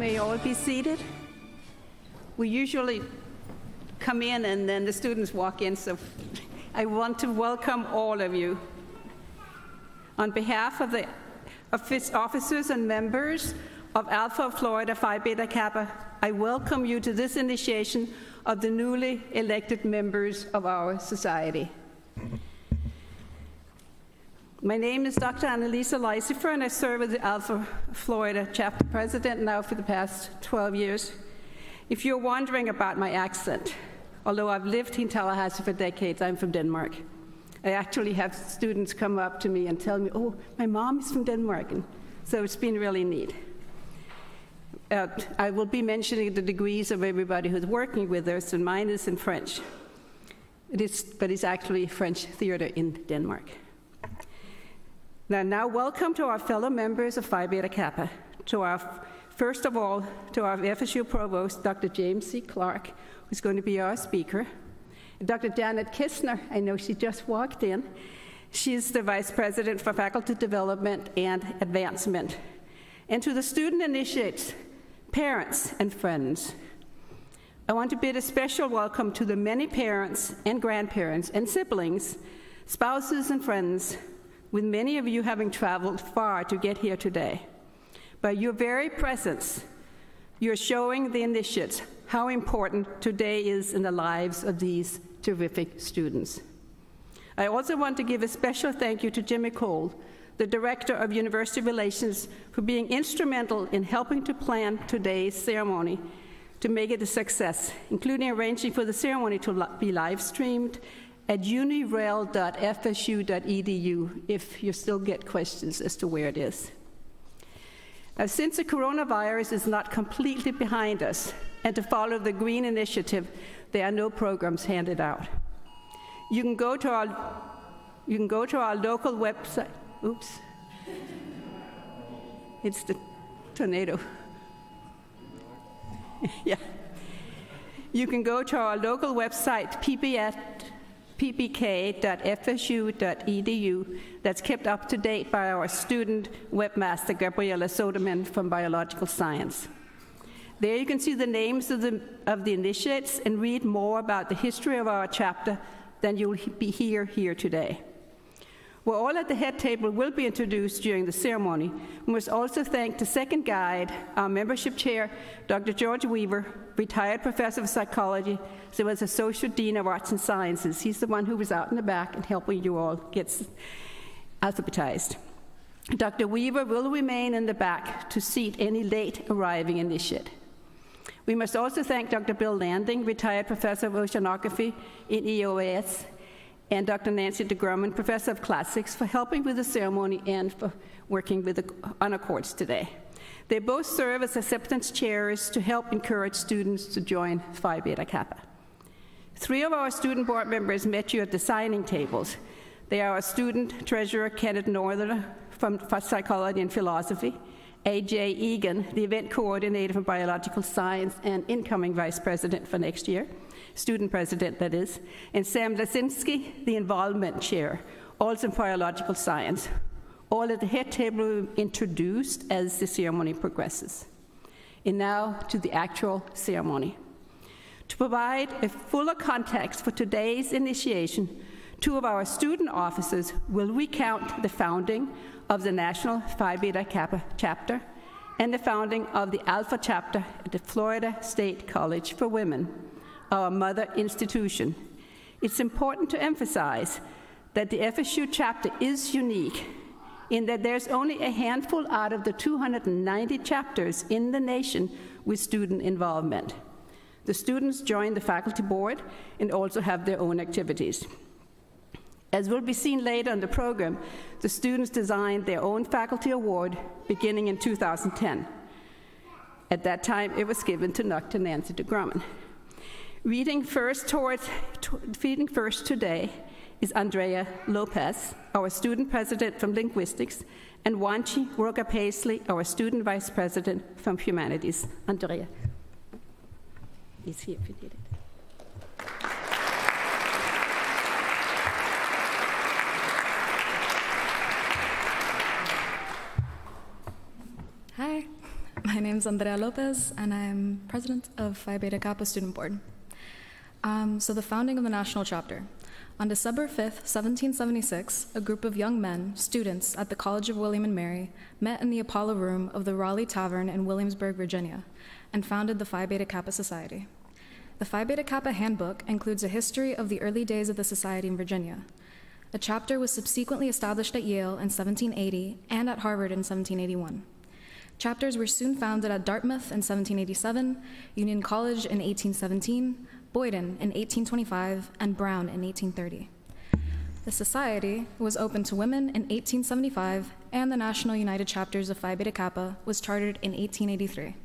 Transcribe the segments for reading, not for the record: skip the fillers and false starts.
may all be seated. We usually come in and then the students walk in, so I want to welcome all of you. On behalf of the officers and members of Alpha Florida Phi Beta Kappa, I welcome you to this initiation of the newly elected members of our society. My name is Dr. Annalisa Leisifer, and I serve as the Alpha Florida Chapter President now for the past 12 years. If you're wondering about my accent, although I've lived in Tallahassee for decades, I'm from Denmark. I actually have students come up to me and tell me, oh, my mom is from Denmark, and so it's been really neat. I will be mentioning the degrees of everybody who's working with us, and mine is in French. But it's actually French theater in Denmark. Now welcome to our fellow members of Phi Beta Kappa. First of all, to our FSU Provost, Dr. James C. Clark, who's going to be our speaker. Dr. Janet Kistner, I know she just walked in. She's the Vice President for Faculty Development and Advancement. And to the student initiates, parents, and friends. I want to bid a special welcome to the many parents and grandparents and siblings, spouses and friends, with many of you having traveled far to get here today. By your very presence, you're showing the initiates how important today is in the lives of these terrific students. I also want to give a special thank you to Jimmy Cole, the Director of University Relations, for being instrumental in helping to plan today's ceremony to make it a success, including arranging for the ceremony to be live streamed at unirel.fsu.edu if you still get questions as to where it is. Now, since the coronavirus is not completely behind us, and to follow the Green Initiative, there are no programs handed out. You can go to our local website. Oops. It's the tornado. Yeah. You can go to our local website, ppk.fsu.edu, that's kept up to date by our student webmaster, Gabriella Soderman from Biological Science. There you can see the names of the initiates and read more about the history of our chapter than you'll be here today. We're all at the head table will be introduced during the ceremony. We must also thank the second guide, our membership chair, Dr. George Weaver, retired professor of psychology, as well as associate dean of arts and sciences. He's the one who was out in the back and helping you all get alphabetized. Dr. Weaver will remain in the back to seat any late arriving initiate. We must also thank Dr. Bill Landing, retired professor of oceanography in EOS, and Dr. Nancy DeGrumman, professor of classics, for helping with the ceremony and for working with the honor courts today. They both serve as acceptance chairs to help encourage students to join Phi Beta Kappa. 3 of our student board members met you at the signing tables. They are our student treasurer, Kenneth Norther, from psychology and philosophy, A.J. Egan, the event coordinator for biological science and incoming vice president for next year, student president, that is, and Sam Lasinski, the involvement chair, also in biological science. All at the head table will be introduced as the ceremony progresses. And now to the actual ceremony. To provide a fuller context for today's initiation, 2 of our student officers will recount the founding of the National Phi Beta Kappa chapter and the founding of the Alpha chapter at the Florida State College for Women, our mother institution. It's important to emphasize that the FSU chapter is unique in that there's only a handful out of the 290 chapters in the nation with student involvement. The students join the faculty board and also have their own activities. As will be seen later in the program, the students designed their own faculty award beginning in 2010. At that time, it was given to Dr. Nancy DeGrumman. Reading first today is Andrea Lopez, our student president from linguistics, and Wanchi Roca Paisley, our student vice president from humanities. Andrea is here if you need it. Hi, my name name's Andrea Lopez, and I'm president of Phi Beta Kappa Student Board. So the founding of the national chapter. On December 5th, 1776, a group of young men, students at the College of William and Mary, met in the Apollo Room of the Raleigh Tavern in Williamsburg, Virginia, and founded the Phi Beta Kappa Society. The Phi Beta Kappa Handbook includes a history of the early days of the society in Virginia. A chapter was subsequently established at Yale in 1780 and at Harvard in 1781. Chapters were soon founded at Dartmouth in 1787, Union College in 1817, Boyden in 1825, and Brown in 1830. The society was open to women in 1875, and the National United Chapters of Phi Beta Kappa was chartered in 1883.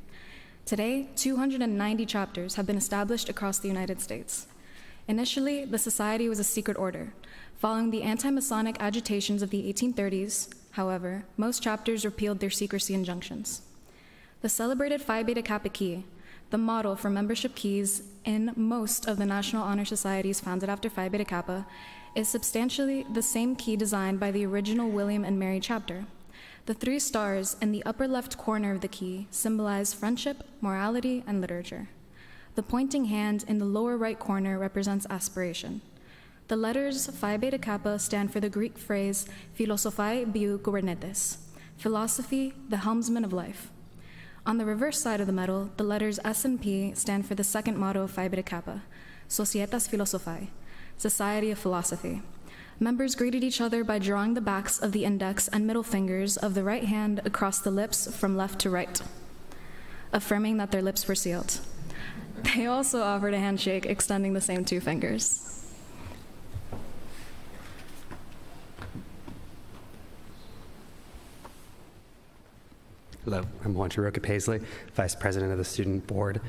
Today, 290 chapters have been established across the United States. Initially, the society was a secret order. Following the anti-Masonic agitations of the 1830s, however, most chapters repealed their secrecy injunctions. The celebrated Phi Beta Kappa key, the model for membership keys in most of the National Honor Societies founded after Phi Beta Kappa, is substantially the same key designed by the original William and Mary chapter. The 3 stars in the upper left corner of the key symbolize friendship, morality, and literature. The pointing hand in the lower right corner represents aspiration. The letters Phi Beta Kappa stand for the Greek phrase philosophiae biou kubernetes, philosophy, the helmsman of life. On the reverse side of the medal, the letters S and P stand for the second motto of Phi Beta Kappa, Societas Philosophiae, Society of Philosophy. Members greeted each other by drawing the backs of the index and middle fingers of the right hand across the lips from left to right, affirming that their lips were sealed. They also offered a handshake, extending the same 2 fingers. Hello, I'm Wanchiroka Paisley, Vice President of the Student Board.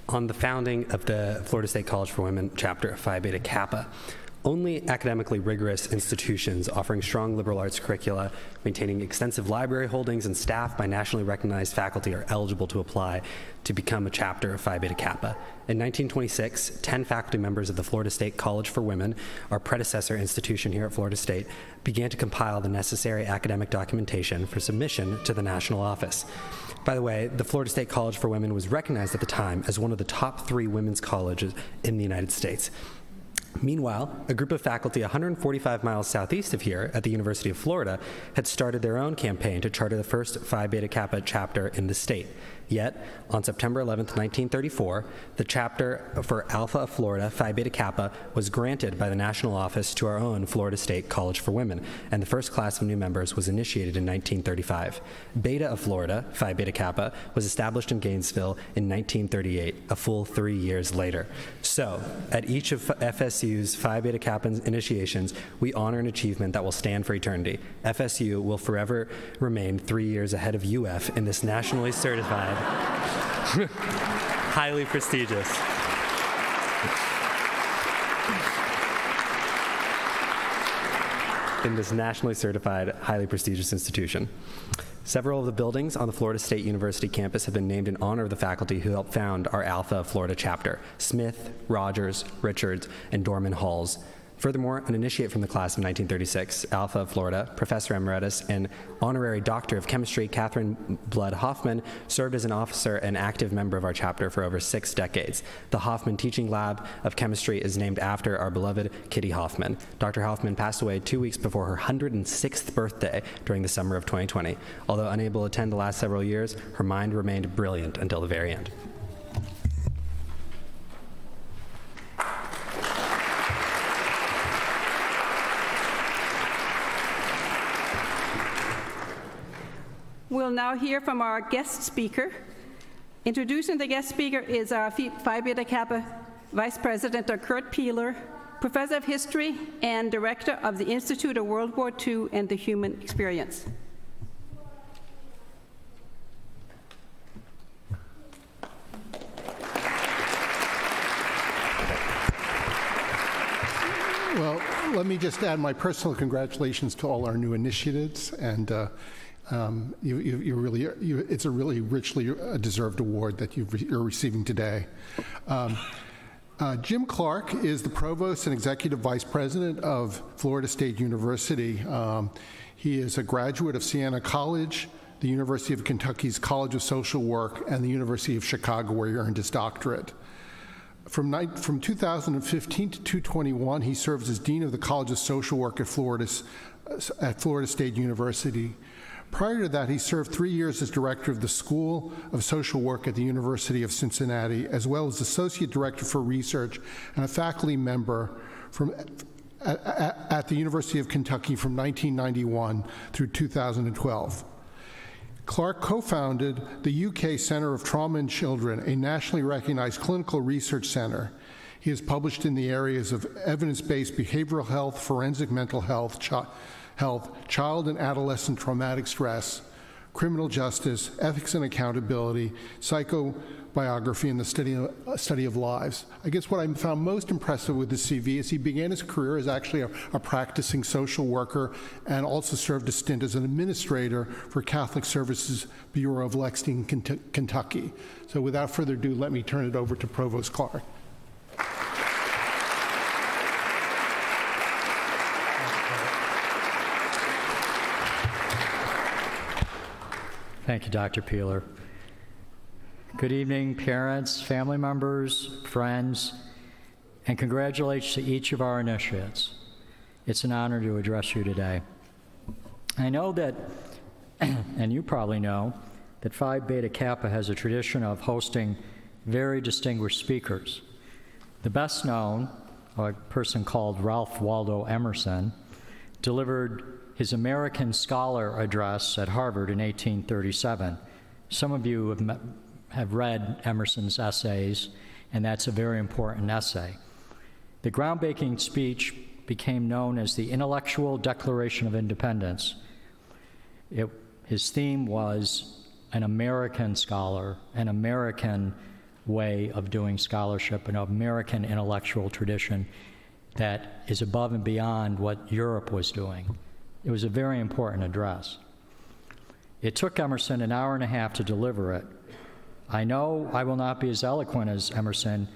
On the founding of the Florida State College for Women chapter of Phi Beta Kappa, only academically rigorous institutions offering strong liberal arts curricula, maintaining extensive library holdings, and staffed by nationally recognized faculty are eligible to apply to become a chapter of Phi Beta Kappa. In 1926, 10 faculty members of the Florida State College for Women, our predecessor institution here at Florida State, began to compile the necessary academic documentation for submission to the national office. By the way, the Florida State College for Women was recognized at the time as one of the top 3 women's colleges in the United States. Meanwhile, a group of faculty 145 miles southeast of here at the University of Florida had started their own campaign to charter the first Phi Beta Kappa chapter in the state. Yet, on September 11, 1934, the chapter for Alpha of Florida, Phi Beta Kappa, was granted by the national office to our own Florida State College for Women, and the first class of new members was initiated in 1935. Beta of Florida, Phi Beta Kappa, was established in Gainesville in 1938, a full 3 years later. So, at each of FSU's Phi Beta Kappa initiations, we honor an achievement that will stand for eternity. FSU will forever remain 3 years ahead of UF in this nationally certified highly prestigious. In this nationally certified, highly prestigious institution. Several of the buildings on the Florida State University campus have been named in honor of the faculty who helped found our Alpha of Florida chapter: Smith, Rogers, Richards, and Dorman Halls. Furthermore, an initiate from the class of 1936, Alpha of Florida, Professor Emeritus and Honorary Doctor of Chemistry, Catherine Blood Hoffman, served as an officer and active member of our chapter for over 6 decades. The Hoffman Teaching Lab of Chemistry is named after our beloved Kitty Hoffman. Dr. Hoffman passed away 2 weeks before her 106th birthday during the summer of 2020. Although unable to attend the last several years, her mind remained brilliant until the very end. We'll now hear from our guest speaker. Introducing the guest speaker is our Phi Beta Kappa Vice President, Dr. Kurt Peeler, Professor of History and Director of the Institute of World War II and the Human Experience. Well, let me just add my personal congratulations to all our new initiatives, and it's a really richly deserved award that you're receiving today. Jim Clark is the Provost and Executive Vice President of Florida State University. He is a graduate of Siena College, the University of Kentucky's College of Social Work, and the University of Chicago, where he earned his doctorate. From 2015 to 2021, he served as Dean of the College of Social Work at Florida State University. Prior to that, he served 3 years as director of the School of Social Work at the University of Cincinnati, as well as associate director for research and a faculty member at the University of Kentucky from 1991 through 2012. Clark co-founded the UK Centre of Trauma in Children, a nationally recognized clinical research center. He has published in the areas of evidence-based behavioral health, forensic mental health, child and adolescent traumatic stress, criminal justice, ethics and accountability, psychobiography, and the study of lives. I guess what I found most impressive with his CV is he began his career as actually a practicing social worker and also served a stint as an administrator for Catholic Services Bureau of Lexington, Kentucky. So without further ado, let me turn it over to Provost Clark. Thank you, Dr. Peeler. Good evening, parents, family members, friends, and congratulations to each of our initiates. It's an honor to address you today. I know that, and you probably know, that Phi Beta Kappa has a tradition of hosting very distinguished speakers. The best known, a person called Ralph Waldo Emerson, delivered his American Scholar Address at Harvard in 1837. Some of you have read Emerson's essays, and that's a very important essay. The groundbreaking speech became known as the Intellectual Declaration of Independence. His theme was an American scholar, an American way of doing scholarship, an American intellectual tradition that is above and beyond what Europe was doing. It was a very important address. It took Emerson an hour and a half to deliver it. I know I will not be as eloquent as Emerson,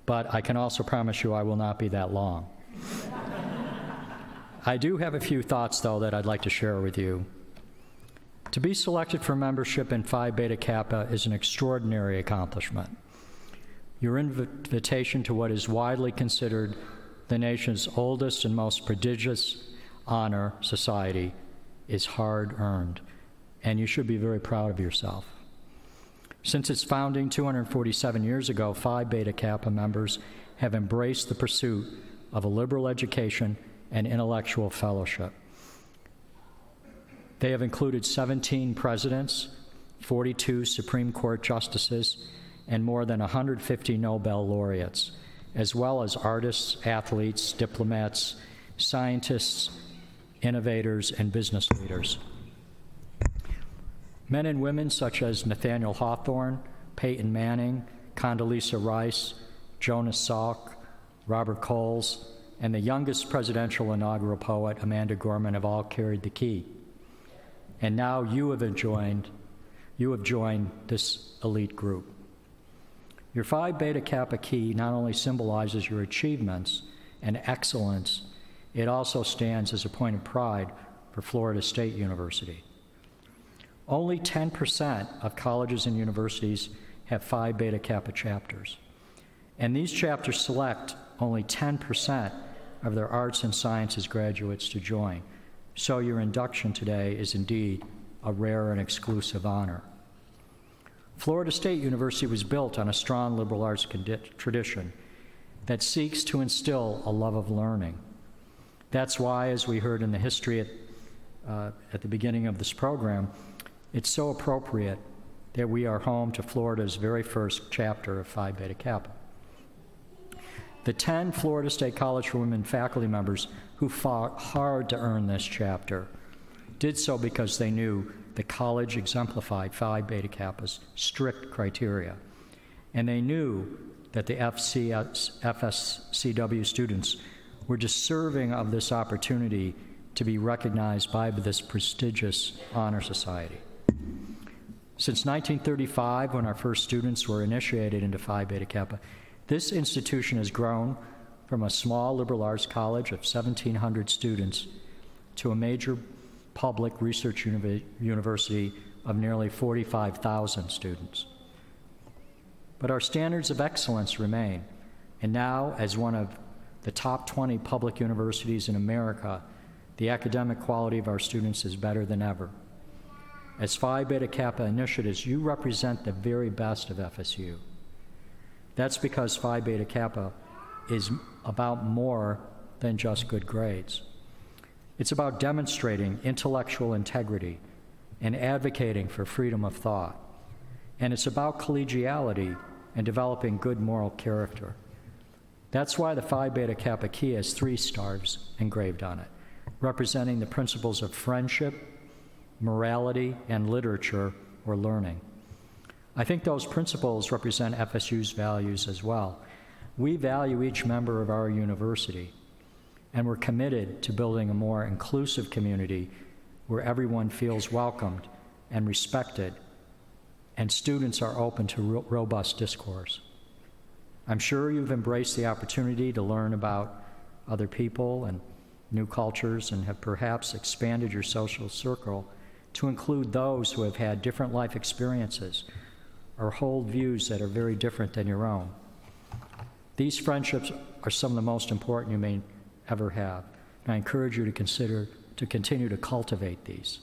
but I can also promise you I will not be that long. I do have a few thoughts, though, that I'd like to share with you. To be selected for membership in Phi Beta Kappa is an extraordinary accomplishment. Your invitation to what is widely considered the nation's oldest and most prodigious honor society is hard-earned, and you should be very proud of yourself. Since its founding 247 years ago, Phi Beta Kappa members have embraced the pursuit of a liberal education and intellectual fellowship. They have included 17 presidents, 42 Supreme Court justices, and more than 150 Nobel laureates, as well as artists, athletes, diplomats, scientists, innovators, and business leaders. Men and women such as Nathaniel Hawthorne, Peyton Manning, Condoleezza Rice, Jonas Salk, Robert Coles, and the youngest presidential inaugural poet, Amanda Gorman, have all carried the key. And now you have joined this elite group. Your Phi Beta Kappa key not only symbolizes your achievements and excellence, it also stands as a point of pride for Florida State University. Only 10% of colleges and universities have Phi Beta Kappa chapters, and these chapters select only 10% of their arts and sciences graduates to join. So your induction today is indeed a rare and exclusive honor. Florida State University was built on a strong liberal arts tradition that seeks to instill a love of learning. That's why, as we heard in the history at the beginning of this program, it's so appropriate that we are home to Florida's very first chapter of Phi Beta Kappa. The 10 Florida State College for Women faculty members who fought hard to earn this chapter did so because they knew the college exemplified Phi Beta Kappa's strict criteria, and they knew that the FSCW students were deserving of this opportunity to be recognized by this prestigious honor society. Since 1935, when our first students were initiated into Phi Beta Kappa, this institution has grown from a small liberal arts college of 1,700 students to a major public research university of nearly 45,000 students. But our standards of excellence remain, and now, as one of the top 20 public universities in America, the academic quality of our students is better than ever. As Phi Beta Kappa initiatives, you represent the very best of FSU. That's because Phi Beta Kappa is about more than just good grades. It's about demonstrating intellectual integrity and advocating for freedom of thought. And it's about collegiality and developing good moral character. That's why the Phi Beta Kappa key has 3 stars engraved on it, representing the principles of friendship, morality, and literature or learning. I think those principles represent FSU's values as well. We value each member of our university, and we're committed to building a more inclusive community where everyone feels welcomed and respected, and students are open to robust discourse. I'm sure you've embraced the opportunity to learn about other people and new cultures and have perhaps expanded your social circle to include those who have had different life experiences or hold views that are very different than your own. These friendships are some of the most important you may ever have, and I encourage you to continue to cultivate these.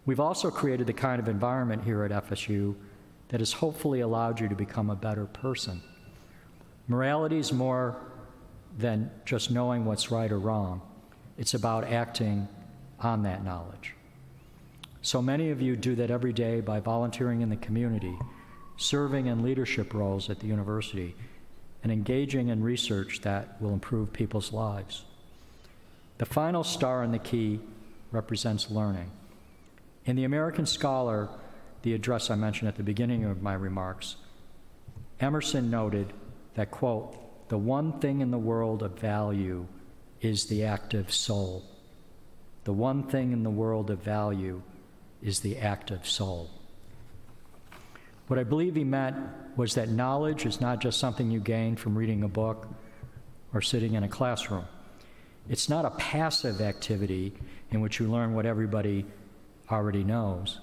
We've also created the kind of environment here at FSU that has hopefully allowed you to become a better person. Morality is more than just knowing what's right or wrong. It's about acting on that knowledge. So many of you do that every day by volunteering in the community, serving in leadership roles at the university, and engaging in research that will improve people's lives. The final star in the key represents learning. In the American Scholar, the address I mentioned at the beginning of my remarks, Emerson noted that, quote, "The one thing in the world of value is the active soul. The one thing in the world of value is the active soul." What I believe he meant was that knowledge is not just something you gain from reading a book or sitting in a classroom. It's not a passive activity in which you learn what everybody already knows.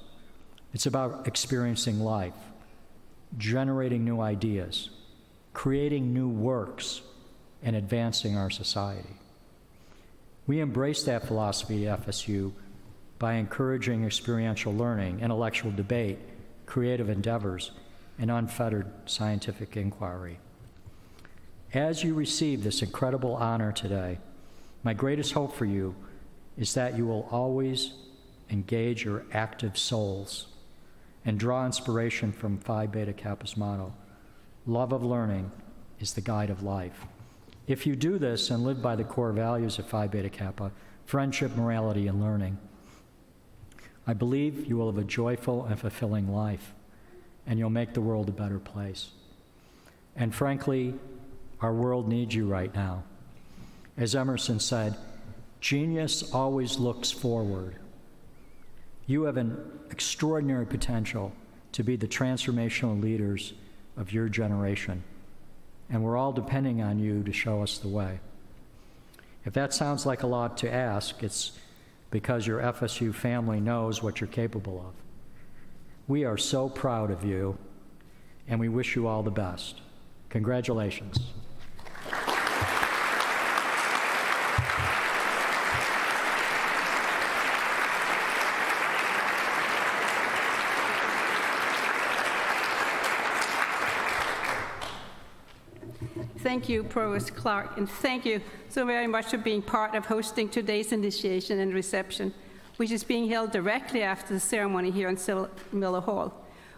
It's about experiencing life, generating new ideas, creating new works, and advancing our society. We embrace that philosophy at FSU by encouraging experiential learning, intellectual debate, creative endeavors, and unfettered scientific inquiry. As you receive this incredible honor today, my greatest hope for you is that you will always engage your active souls and draw inspiration from Phi Beta Kappa's motto, "Love of learning is the guide of life." If you do this and live by the core values of Phi Beta Kappa, friendship, morality, and learning, I believe you will have a joyful and fulfilling life, and you'll make the world a better place. And frankly, our world needs you right now. As Emerson said, "Genius always looks forward." You have an extraordinary potential to be the transformational leaders of your generation, and we're all depending on you to show us the way. If that sounds like a lot to ask, it's because your FSU family knows what you're capable of. We are so proud of you, and we wish you all the best. Congratulations. Thank you, Provost Clark, and thank you so very much for being part of hosting today's initiation and reception, which is being held directly after the ceremony here in Miller Hall.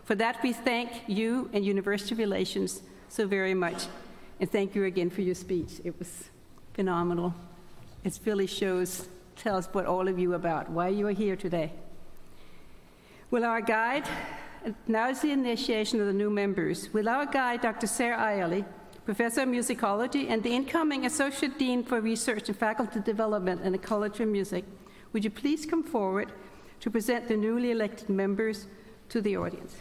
For that, we thank you and University Relations so very much. And thank you again for your speech. It was phenomenal. It really tells what all of you about, why you are here today. Will our guide, now is the initiation of the new members. Will our guide, Dr. Sarah Isley, Professor of Musicology and the incoming Associate Dean for Research and Faculty Development in the College of Music, would you please come forward to present the newly elected members to the audience?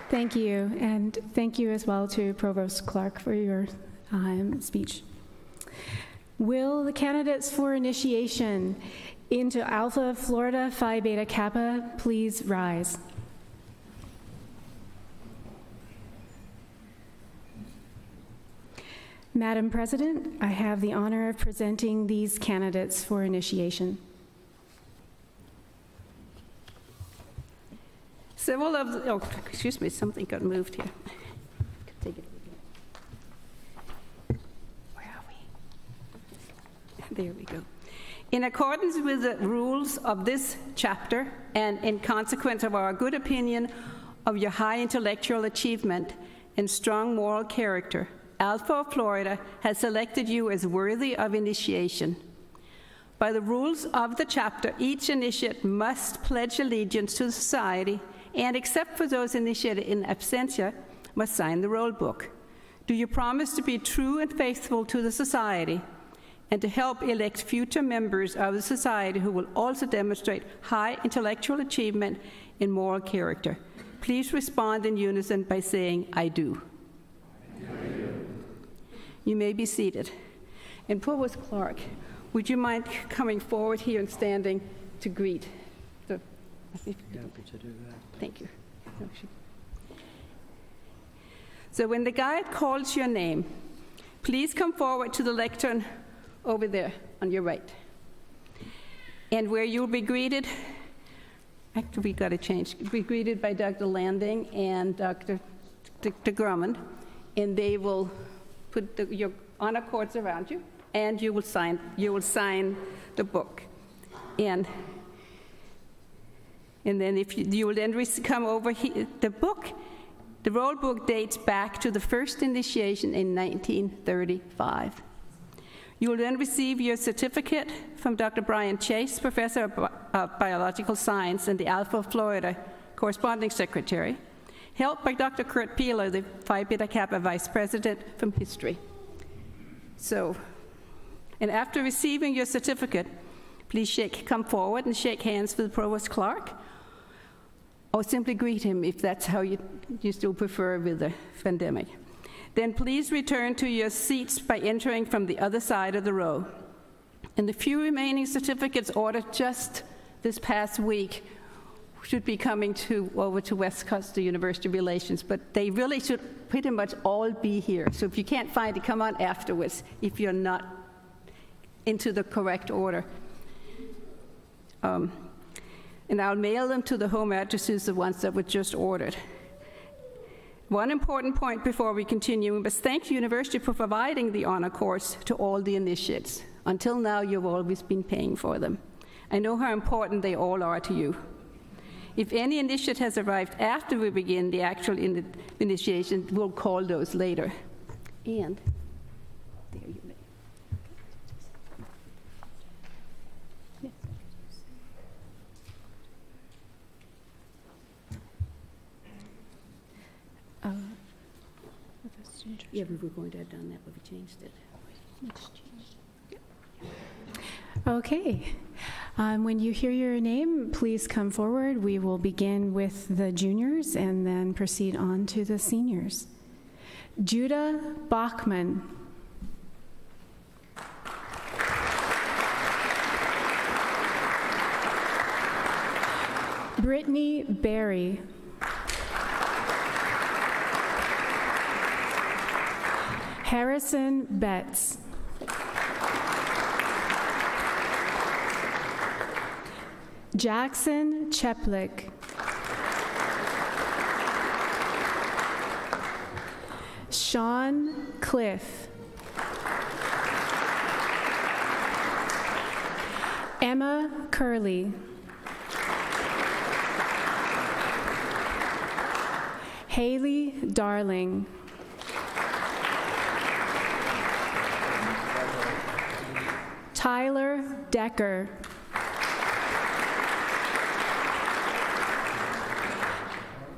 Thank you, and thank you as well to Provost Clark for your speech. Will the candidates for initiation into Alpha Florida Phi Beta Kappa please rise? Madam President, I have the honor of presenting these candidates for initiation. Several of the, excuse me, something got moved here. Take it. Where are we? There we go. In accordance with the rules of this chapter, and in consequence of our good opinion of your high intellectual achievement and strong moral character, Alpha of Florida has selected you as worthy of initiation. By the rules of the chapter, each initiate must pledge allegiance to the society, and except for those initiated in absentia, must sign the roll book. Do you promise to be true and faithful to the society, and to help elect future members of the society who will also demonstrate high intellectual achievement and moral character? Please respond in unison by saying, I do. You may be seated. And Provost Clark, would you mind coming forward here and standing to greet? Happy to do that. Thank you. So when the guide calls your name, please come forward to the lectern over there on your right. And where you'll be greeted, actually we got to change, be greeted by Dr. Landing and Dr. Drummond, and they will put your honor cords around you, and you will sign the book. And then if you will then come over here, the roll book dates back to the first initiation in 1935. You will then receive your certificate from Dr. Brian Chase, Professor of Biological Science and the Alpha of Florida Corresponding Secretary, helped by Dr. Kurt Peeler, the Phi Beta Kappa Vice President from History. So, and after receiving your certificate, please come forward and shake hands with Provost Clark, or simply greet him if that's how you still prefer with the pandemic. Then please return to your seats by entering from the other side of the row. And the few remaining certificates ordered just this past week should be coming over to West Coast University Relations, but they really should pretty much all be here. So if you can't find it, come on afterwards if you're not into the correct order. And I'll mail them to the home addresses, the ones that were just ordered. One important point before we continue, we must thank the university for providing the honor course to all the initiates. Until now, you've always been paying for them. I know how important they all are to you. If any initiate has arrived after we begin the actual initiation, we'll call those later. And there you may. Yeah, we were going to have done that, but we changed it. Okay. When you hear your name, please come forward. We will begin with the juniors and then proceed on to the seniors. Judah Bachman. Brittany Berry. Harrison Betts. Jackson Cheplick. Sean Cliff. Emma Curley. Haley Darling. Tyler Decker.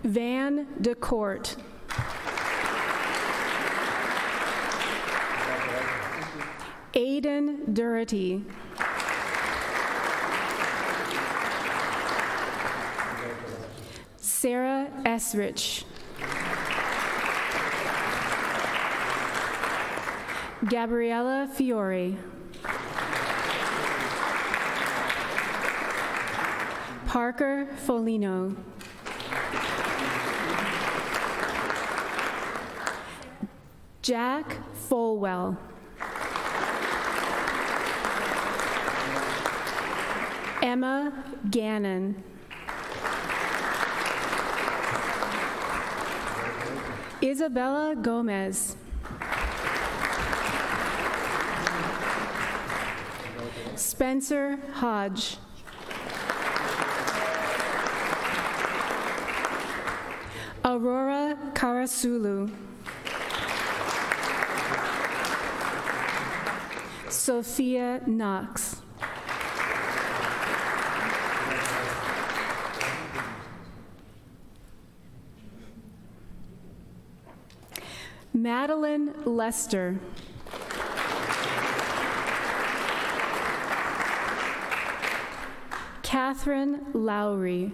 Van DeCourt. Aiden Doherty. Sarah Esrich. Gabriella Fiore. Parker Folino. Jack Folwell. Emma Gannon. Isabella Gomez. Spencer Hodge. Aurora Karasulu. Sophia Knox. Madeline Lester. Catherine Lowry.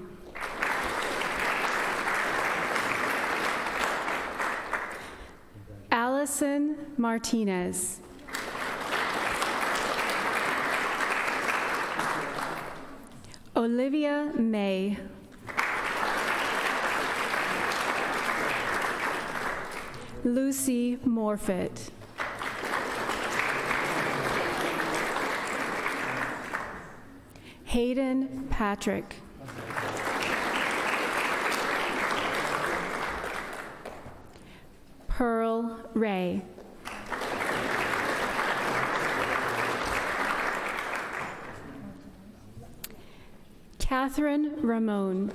Allison Martinez. Olivia May. Lucy Morfitt. Hayden Patrick. Pearl Ray. Catherine Ramon.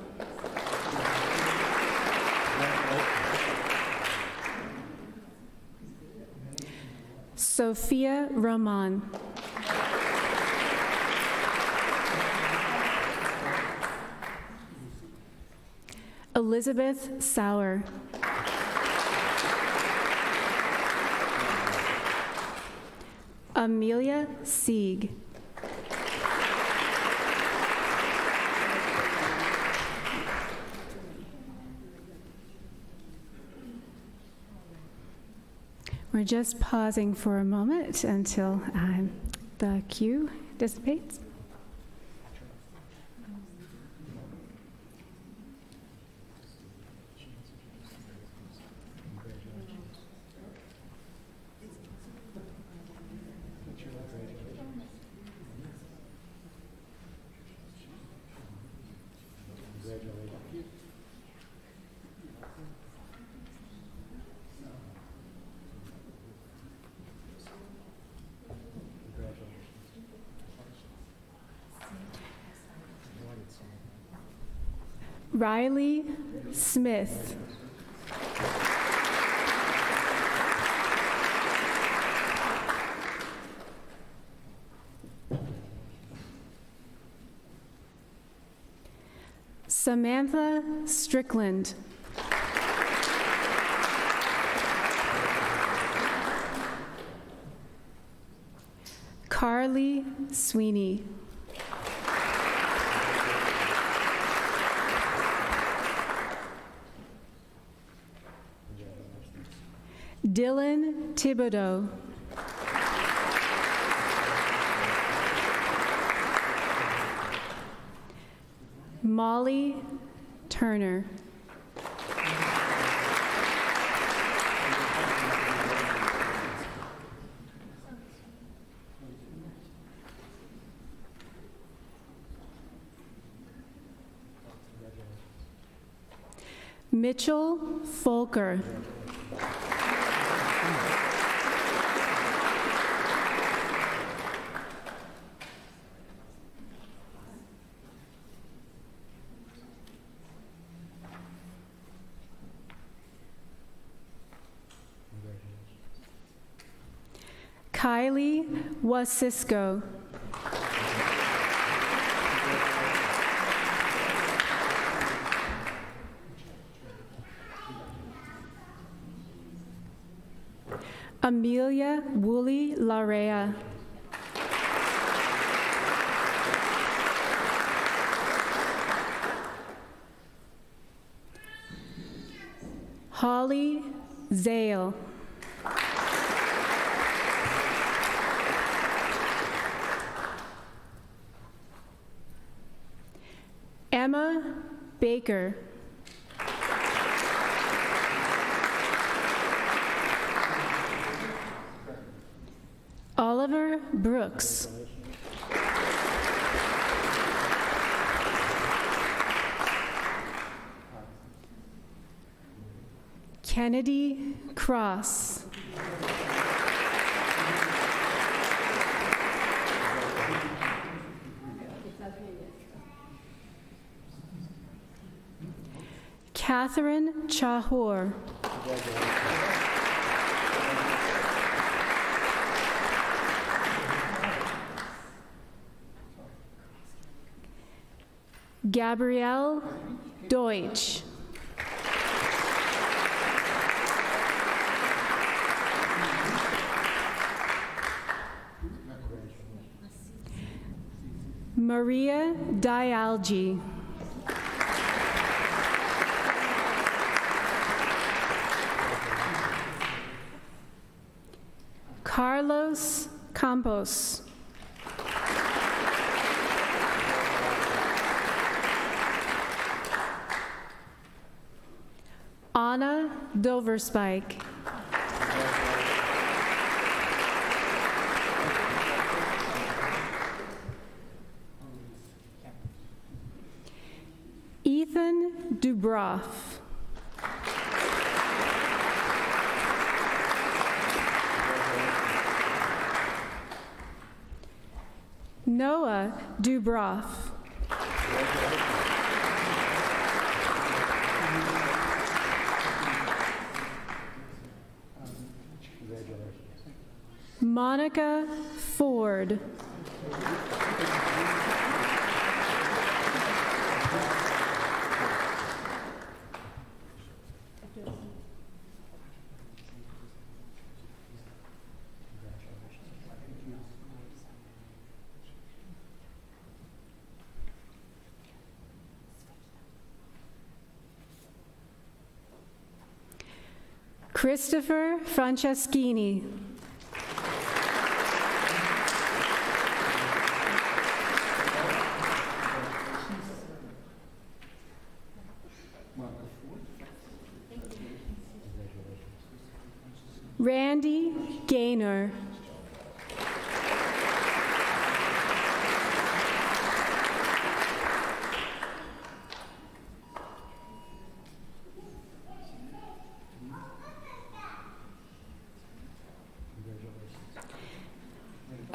Sophia Roman. Elizabeth Sauer. Amelia Sieg. We're just pausing for a moment until the queue dissipates. Riley Smith. Samantha Strickland. Carly Sweeney. Dylan Thibodeau. Molly Turner. Mitchell Folker. Kylie Wasisco. Amelia Woolley Larea. Holly Zale. Emma Baker. Oliver Brooks. Kennedy Cross. Catherine Chahor. Gabrielle Deutsch. Maria Dialgi. Carlos Campos. Anna Doverspike. Ethan Dubroff. Noah Dubroff. Monica Ford. Christopher Franceschini. Randy Gaynor.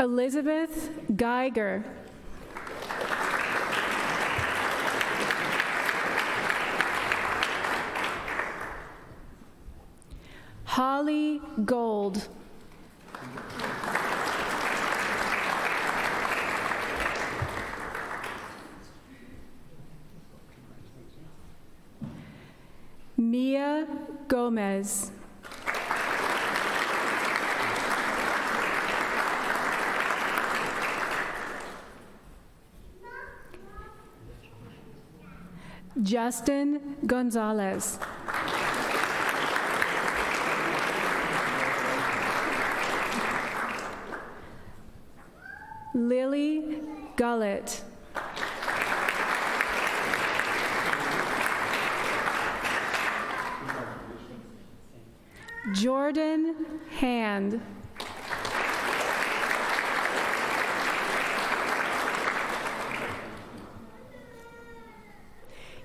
Elizabeth Geiger. Holly Gold. Mia Gomez. Justin Gonzalez. Lily Gullett. Jordan Hand.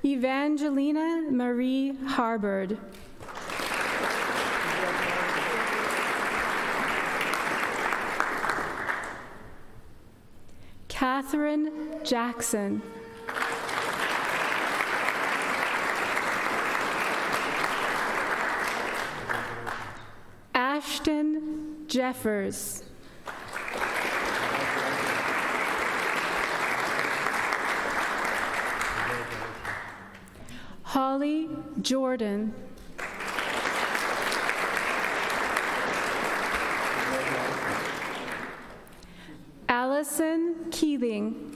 Evangelina Marie Harbord. Catherine Jackson. Ashton Jeffers. Holly Jordan. Allison Keeling.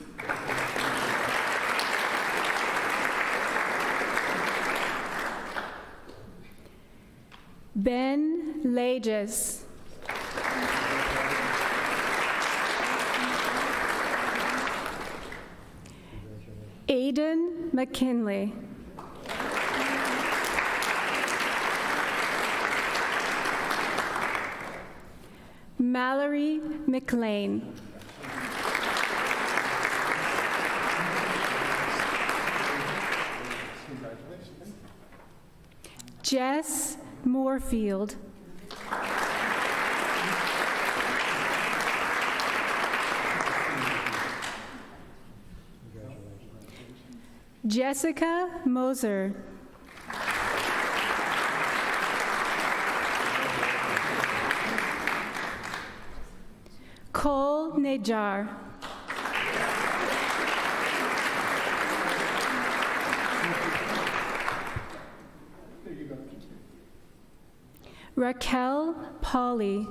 Ben Lages. Aidan McKinley. Mallory McLean. Jess Moorfield. Jessica Moser. Cole Najar. Raquel Polly.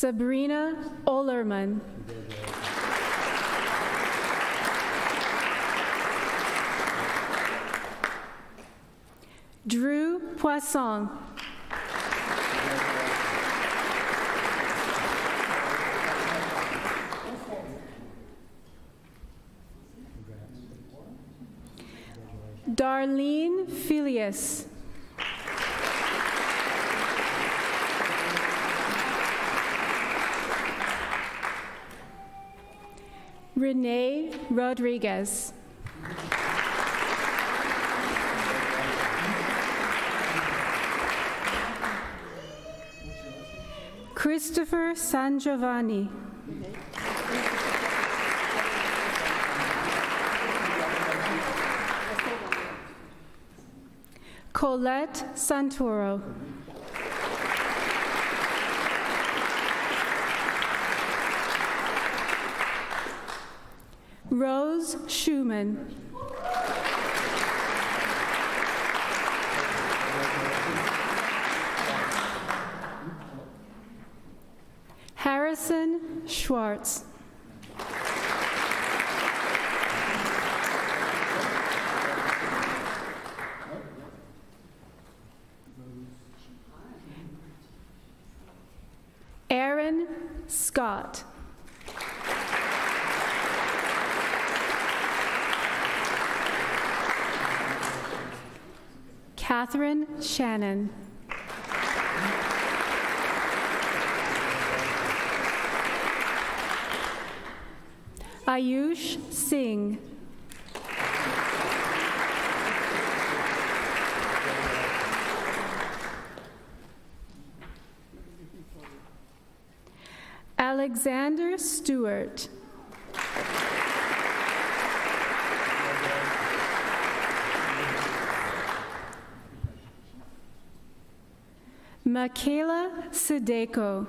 Sabrina Ollerman. Drew Poisson. Darlene Filius. Renee Rodriguez. Christopher Sangiovanni. Colette Santoro. Rose Schumann. Harrison Schwartz. Aaron Scott. Catherine Shannon. Ayush Singh. Alexander Stewart. Michaela Sideko.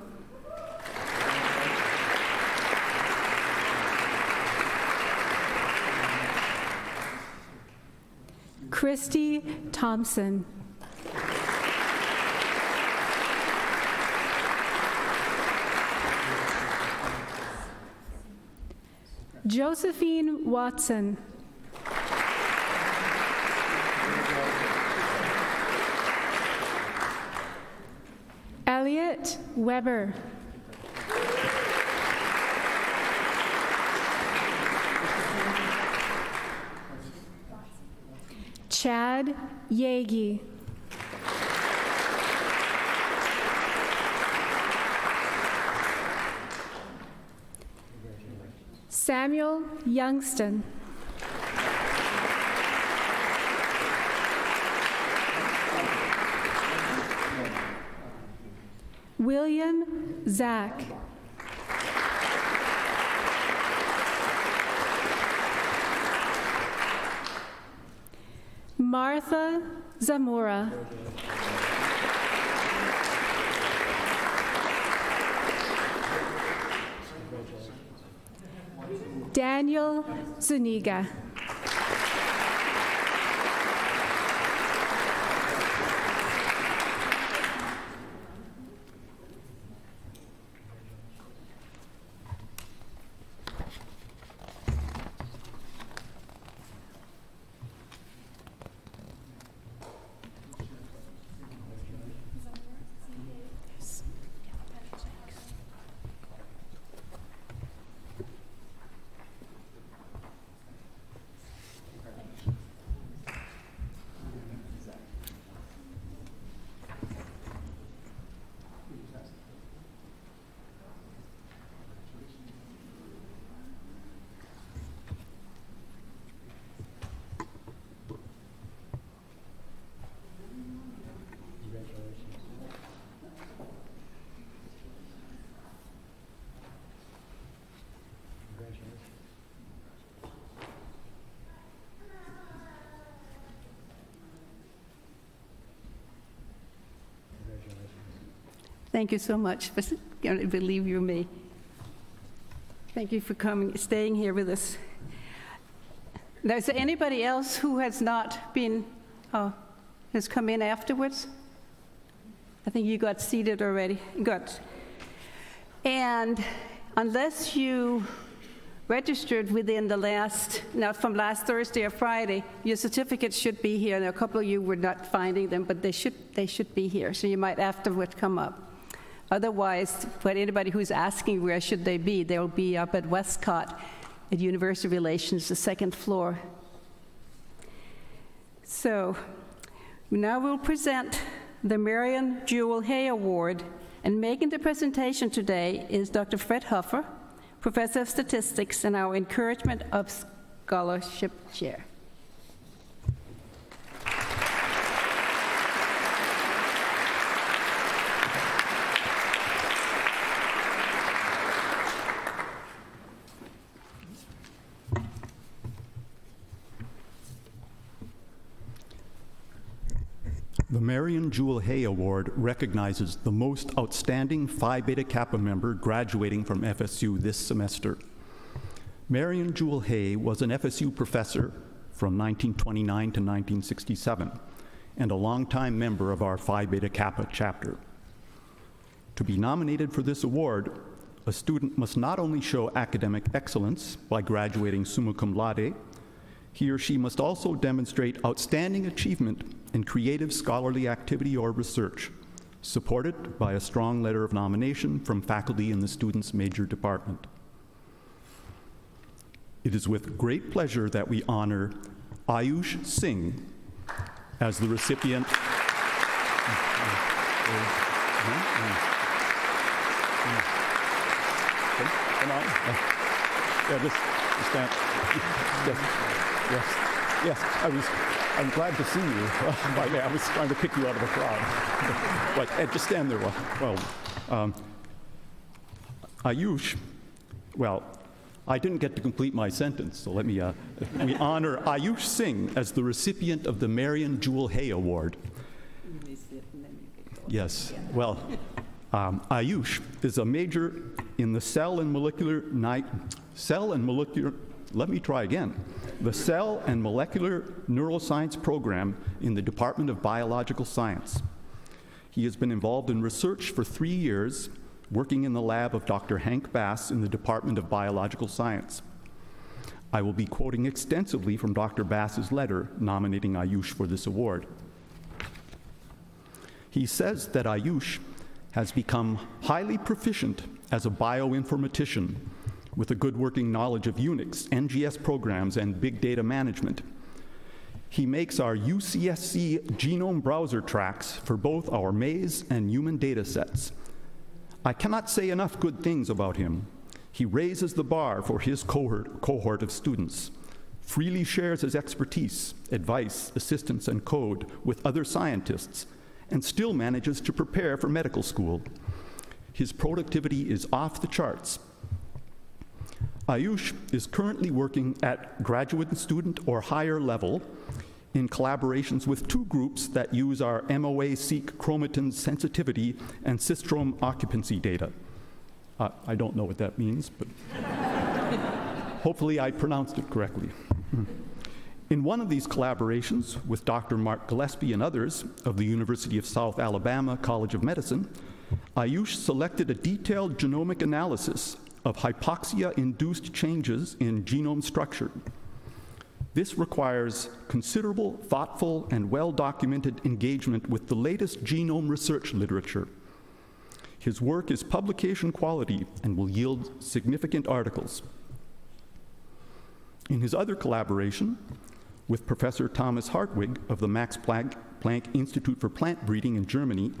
Christy Thompson. Josephine Watson. Elliot Weber. Chad Yagi. Samuel Youngston. William Zach. Martha Zamora. Daniel Zuniga. Thank you so much for believe you me. Thank you for coming, staying here with us. Now, is there anybody else who has not been, has come in afterwards? I think you got seated already. Good. And unless you registered within the from last Thursday or Friday, your certificates should be here. And a couple of you were not finding them, but they should be here. So you might afterward come up. Otherwise, for anybody who's asking where should they be, they'll be up at Westcott at University Relations, the second floor. So now we'll present the Marion Jewel Hay Award, and making the presentation today is Dr. Fred Huffer, Professor of Statistics and our Encouragement of Scholarship Chair. The Marion Jewel Hay Award recognizes the most outstanding Phi Beta Kappa member graduating from FSU this semester. Marion Jewel Hay was an FSU professor from 1929 to 1967 and a longtime member of our Phi Beta Kappa chapter. To be nominated for this award, a student must not only show academic excellence by graduating summa cum laude, he or she must also demonstrate outstanding achievement in creative scholarly activity or research, supported by a strong letter of nomination from faculty in the student's major department. It is with great pleasure that we honor Ayush Singh as the recipient. Come on. Yeah, just stand. Yes. I'm glad to see you. I was trying to pick you out of the crowd. But just stand there. Ayush, well, I didn't get to complete my sentence, so let me, we honor Ayush Singh as the recipient of the Marion Jewel Hay Award. Yes, well, Ayush is a major in the cell and molecular neuroscience program in the Department of Biological Science. He has been involved in research for 3 years, working in the lab of Dr. Hank Bass in the Department of Biological Science. I will be quoting extensively from Dr. Bass's letter nominating Ayush for this award. He says that Ayush has become highly proficient as a bioinformatician with a good working knowledge of Unix, NGS programs, and big data management. He makes our UCSC genome browser tracks for both our maize and human data sets. I cannot say enough good things about him. He raises the bar for his cohort of students, freely shares his expertise, advice, assistance, and code with other scientists, and still manages to prepare for medical school. His productivity is off the charts. Ayush is currently working at graduate student or higher level in collaborations with 2 groups that use our MOA-seq chromatin sensitivity and cystrome occupancy data. I don't know what that means, but hopefully I pronounced it correctly. In one of these collaborations with Dr. Mark Gillespie and others of the University of South Alabama College of Medicine, Ayush selected a detailed genomic analysis of hypoxia-induced changes in genome structure. This requires considerable, thoughtful, and well-documented engagement with the latest genome research literature. His work is publication quality and will yield significant articles. In his other collaboration with Professor Thomas Hartwig of the Max Planck Institute for Plant Breeding in Germany,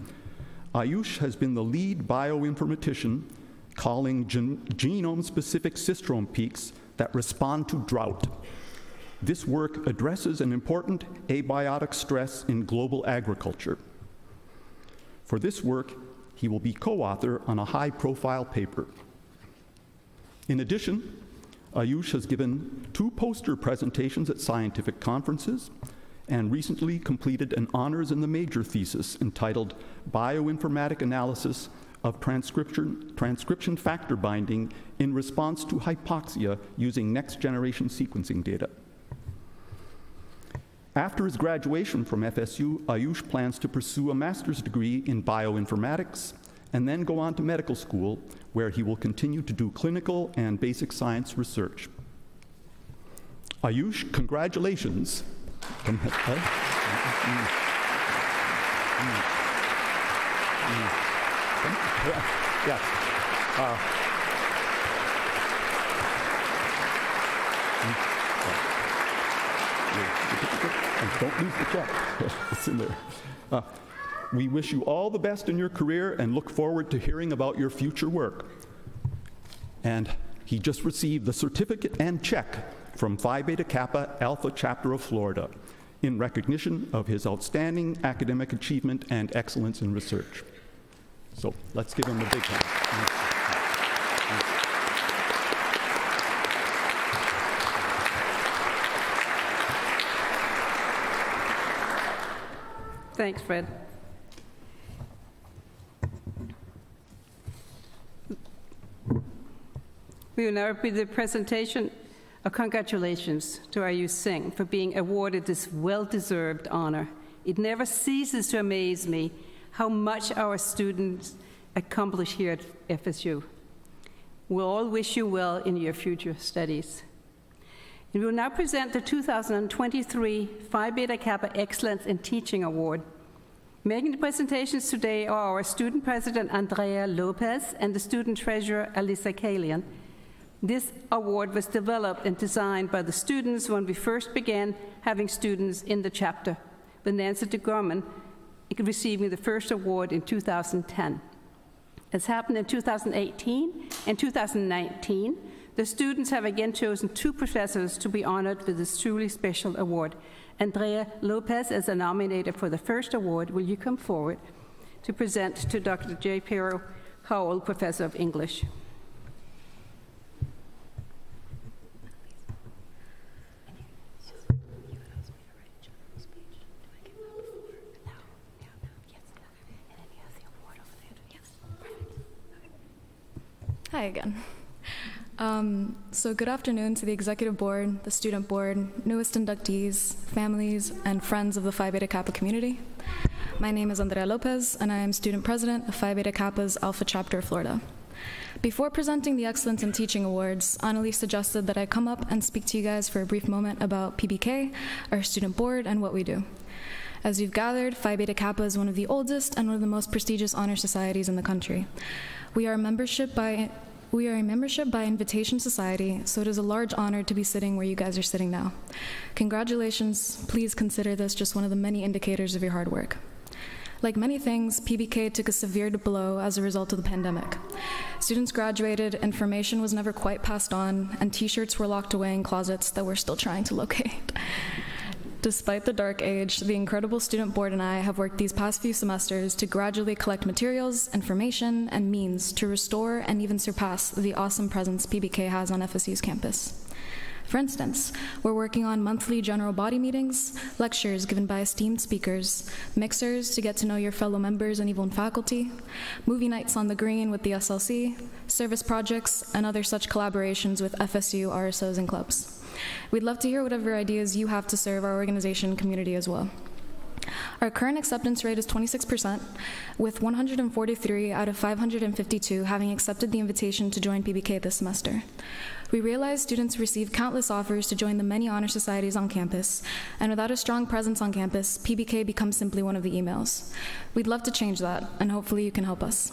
Ayush has been the lead bioinformatician calling genome-specific cystrome peaks that respond to drought. This work addresses an important abiotic stress in global agriculture. For this work, he will be co-author on a high-profile paper. In addition, Ayush has given 2 poster presentations at scientific conferences and recently completed an honors in the major thesis entitled Bioinformatic Analysis of transcription factor binding in response to hypoxia using next-generation sequencing data. After his graduation from FSU, Ayush plans to pursue a master's degree in bioinformatics and then go on to medical school, where he will continue to do clinical and basic science research. Ayush, congratulations. Yes. And don't lose the check. It's in there. We wish you all the best in your career and look forward to hearing about your future work. And he just received the certificate and check from Phi Beta Kappa Alpha Chapter of Florida in recognition of his outstanding academic achievement and excellence in research. So let's give him a big hand. Thanks, Fred. We will now read the presentation of congratulations to Ayush Singh for being awarded this well-deserved honor. It never ceases to amaze me how much our students accomplish here at FSU. We all wish you well in your future studies. And we will now present the 2023 Phi Beta Kappa Excellence in Teaching Award. Making the presentations today are our student president, Andrea Lopez, and the student treasurer, Alyssa Kalian. This award was developed and designed by the students when we first began having students in the chapter, with Nancy DeGorman receiving the first award in 2010. As happened in 2018 and 2019, the students have again chosen two professors to be honored with this truly special award. Andrea Lopez is a nominator for the first award. Will you come forward to present to Dr. J. Pero Howell, Professor of English? Hi again. So good afternoon to the executive board, the student board, newest inductees, families, and friends of the Phi Beta Kappa community. My name is Andrea Lopez, and I am student president of Phi Beta Kappa's Alpha Chapter of Florida. Before presenting the Excellence in Teaching Awards, Annalise suggested that I come up and speak to you guys for a brief moment about PBK, our student board, and what we do. As you've gathered, Phi Beta Kappa is one of the oldest and one of the most prestigious honor societies in the country. We are a membership by invitation society, so it is a large honor to be sitting where you guys are sitting now. Congratulations. Please consider this just one of the many indicators of your hard work. Like many things, PBK took a severe blow as a result of the pandemic. Students graduated, information was never quite passed on, and t-shirts were locked away in closets that we're still trying to locate. Despite the dark age, the incredible student board and I have worked these past few semesters to gradually collect materials, information, and means to restore and even surpass the awesome presence PBK has on FSU's campus. For instance, we're working on monthly general body meetings, lectures given by esteemed speakers, mixers to get to know your fellow members and even faculty, movie nights on the green with the SLC, service projects, and other such collaborations with FSU, RSOs, and clubs. We'd love to hear whatever ideas you have to serve our organization and community as well. Our current acceptance rate is 26%, with 143 out of 552 having accepted the invitation to join PBK this semester. We realize students receive countless offers to join the many honor societies on campus, and without a strong presence on campus, PBK becomes simply one of the emails. We'd love to change that, and hopefully you can help us.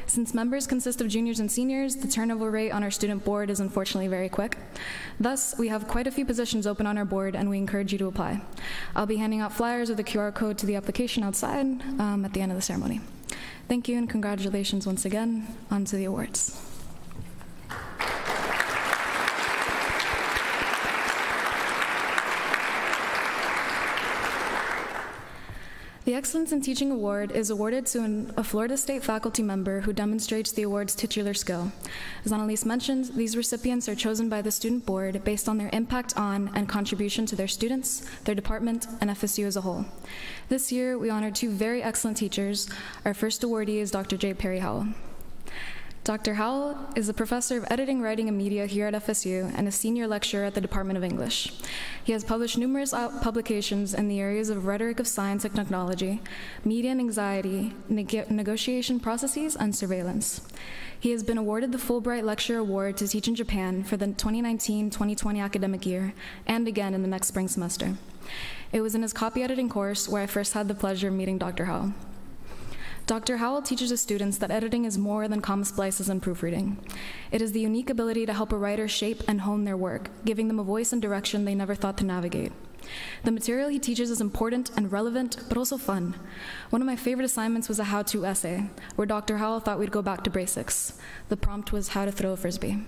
Since members consist of juniors and seniors, the turnover rate on our student board is unfortunately very quick. Thus, we have quite a few positions open on our board, and we encourage you to apply. I'll be handing out flyers with a QR code to the application outside at the end of the ceremony. Thank you, and congratulations once again. On to the awards. The The Excellence in Teaching Award is awarded to a Florida State faculty member who demonstrates the award's titular skill. As Annalise mentioned, these recipients are chosen by the student board based on their impact on and contribution to their students, their department, and FSU as a whole. This year, we honored two very excellent teachers. Our first awardee is Dr. J. Perry Howell. Dr. Howell is a professor of editing, writing, and media here at FSU and a senior lecturer at the Department of English. He has published numerous publications in the areas of rhetoric of science and technology, media and anxiety, negotiation processes, and surveillance. He has been awarded the Fulbright Lecture Award to teach in Japan for the 2019-2020 academic year, and again in the next spring semester. It was in his copy editing course where I first had the pleasure of meeting Dr. Howell. Dr. Howell teaches his students that editing is more than comma splices and proofreading. It is the unique ability to help a writer shape and hone their work, giving them a voice and direction they never thought to navigate. The material he teaches is important and relevant, but also fun. One of my favorite assignments was a how-to essay, where Dr. Howell thought we'd go back to basics. The prompt was how to throw a Frisbee.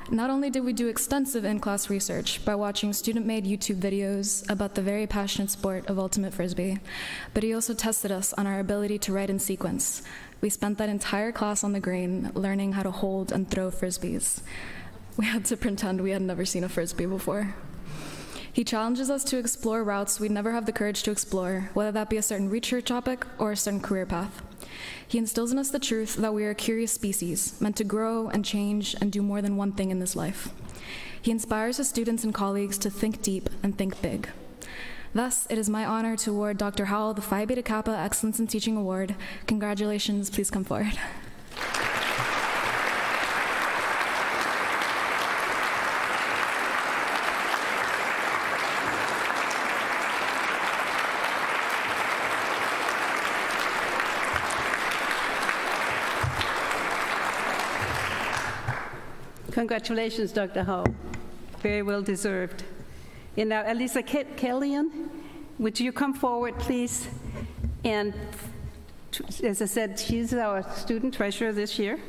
Not only did we do extensive in-class research by watching student-made YouTube videos about the very passionate sport of ultimate Frisbee, but he also tested us on our ability to write in sequence. We spent that entire class on the green learning how to hold and throw Frisbees. We had to pretend we had never seen a Frisbee before. He challenges us to explore routes we'd never have the courage to explore, whether that be a certain research topic or a certain career path. He instills in us the truth that we are a curious species, meant to grow and change and do more than one thing in this life. He inspires his students and colleagues to think deep and think big. Thus, it is my honor to award Dr. Howell the Phi Beta Kappa Excellence in Teaching Award. Congratulations, please come forward. Congratulations, Dr. Howell. Very well deserved. And now, Elisa Kellyan, would you come forward, please? And as I said, she's our student treasurer this year.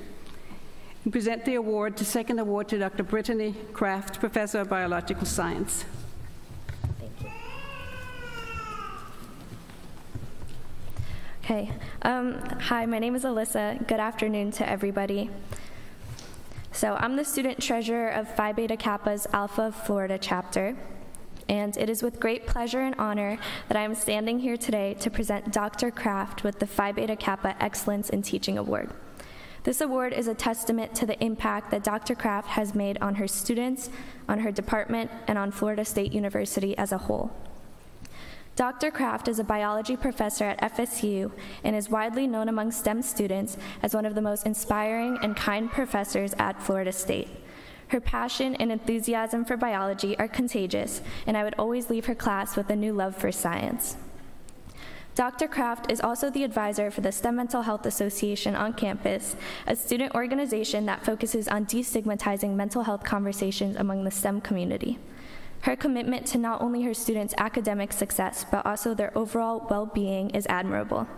And present the award, the second award, to Dr. Brittany Kraft, Professor of Biological Science. Thank you. Okay. Hi, my name is Alyssa. Good afternoon to everybody. So I'm the student treasurer of Phi Beta Kappa's Alpha Florida chapter, and it is with great pleasure and honor that I am standing here today to present Dr. Kraft with the Phi Beta Kappa Excellence in Teaching Award. This award is a testament to the impact that Dr. Kraft has made on her students, on her department, and on Florida State University as a whole. Dr. Kraft is a biology professor at FSU and is widely known among STEM students as one of the most inspiring and kind professors at Florida State. Her passion and enthusiasm for biology are contagious, and I would always leave her class with a new love for science. Dr. Kraft is also the advisor for the STEM Mental Health Association on campus, a student organization that focuses on destigmatizing mental health conversations among the STEM community. Her commitment to not only her students' academic success, but also their overall well-being is admirable.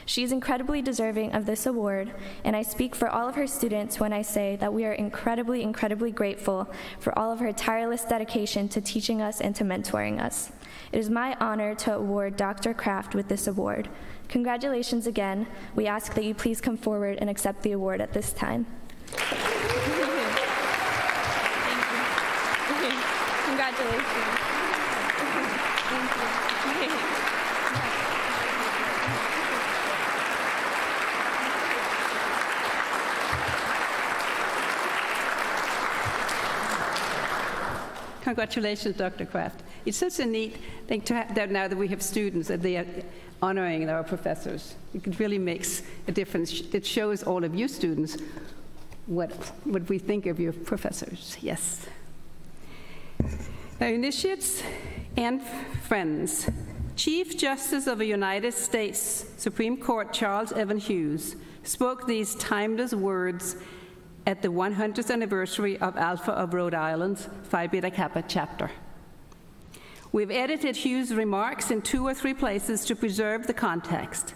She is incredibly deserving of this award, and I speak for all of her students when I say that we are incredibly, incredibly grateful for all of her tireless dedication to teaching us and to mentoring us. It is my honor to award Dr. Kraft with this award. Congratulations again. We ask that you please come forward and accept the award at this time. Congratulations. Thank you. Congratulations, Dr. Kraft. It's such a neat thing to have that now that we have students that they are honoring our professors. It really makes a difference. It shows all of you students what we think of your professors. Yes. Now, initiates and friends, Chief Justice of the United States Supreme Court Charles Evan Hughes spoke these timeless words at the 100th anniversary of Alpha of Rhode Island's Phi Beta Kappa chapter. We've edited Hughes' remarks in 2 or 3 places to preserve the context.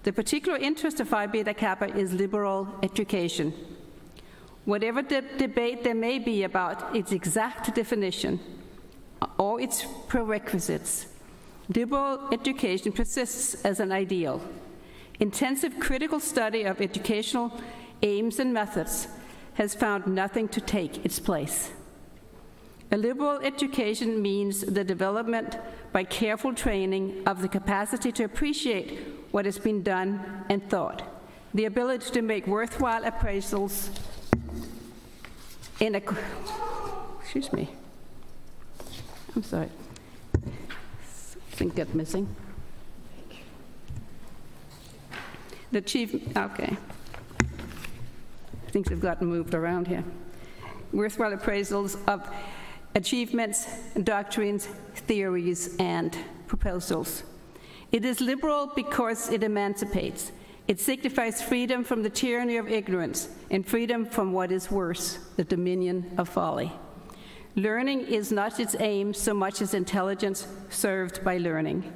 The particular interest of Phi Beta Kappa is liberal education. Whatever debate there may be about its exact definition or its prerequisites, Liberal education persists as an ideal. Intensive critical study of educational aims and methods has found nothing to take its place. A liberal education means the development by careful training of the capacity to appreciate what has been done and thought, the ability to make worthwhile appraisals in a, excuse me, I'm sorry, something got missing. The chief, okay. Things have gotten moved around here. Worthwhile appraisals of achievements, doctrines, theories, and proposals. It is liberal because it emancipates. It signifies freedom from the tyranny of ignorance and freedom from what is worse, the dominion of folly. Learning is not its aim so much as intelligence served by learning.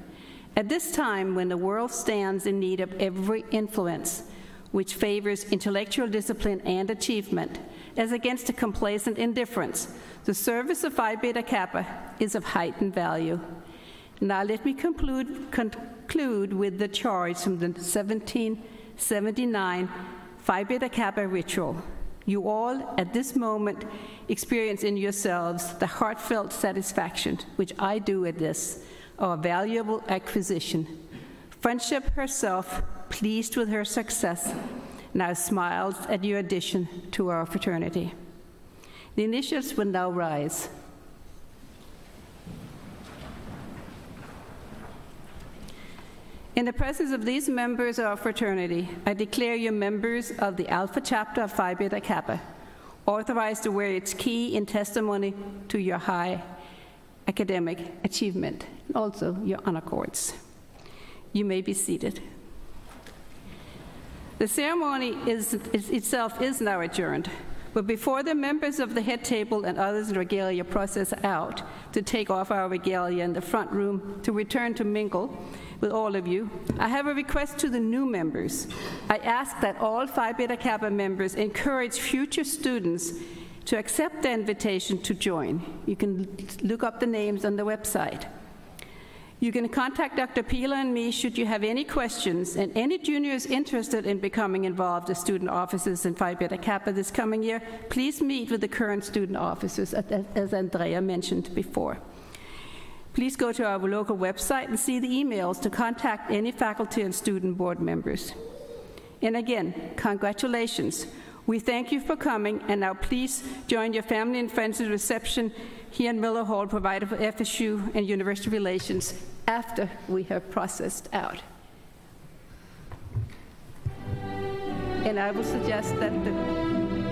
At this time, when the world stands in need of every influence which favors intellectual discipline and achievement, as against a complacent indifference, the service of Phi Beta Kappa is of heightened value. Now let me conclude with the charge from the 1779 Phi Beta Kappa ritual. You all, at this moment, experience in yourselves the heartfelt satisfaction, which I do at this, our valuable acquisition. Friendship herself, pleased with her success, now smiles at your addition to our fraternity. The initials will now rise. In the presence of these members of our fraternity, I declare you members of the Alpha chapter of Phi Beta Kappa, authorized to wear its key in testimony to your high academic achievement, and also your honor cords. You may be seated. The ceremony itself is now adjourned, but before the members of the head table and others in regalia process out to take off our regalia in the front room to return to mingle with all of you, I have a request to the new members. I ask that all Phi Beta Kappa members encourage future students to accept the invitation to join. You can look up the names on the website. You can contact Dr. Pila and me should you have any questions, and any juniors interested in becoming involved as student officers in Phi Beta Kappa this coming year, please meet with the current student officers, as Andrea mentioned before. Please go to our local website and see the emails to contact any faculty and student board members. And again, congratulations. We thank you for coming, and now please join your family and friends at reception here in Miller Hall, provided for FSU and University Relations after we have processed out. And I will suggest that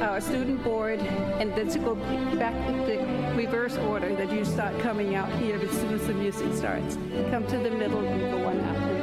our student board, and then to go back in the reverse order, that you start coming out here as soon as the music starts. Come to the middle and go one after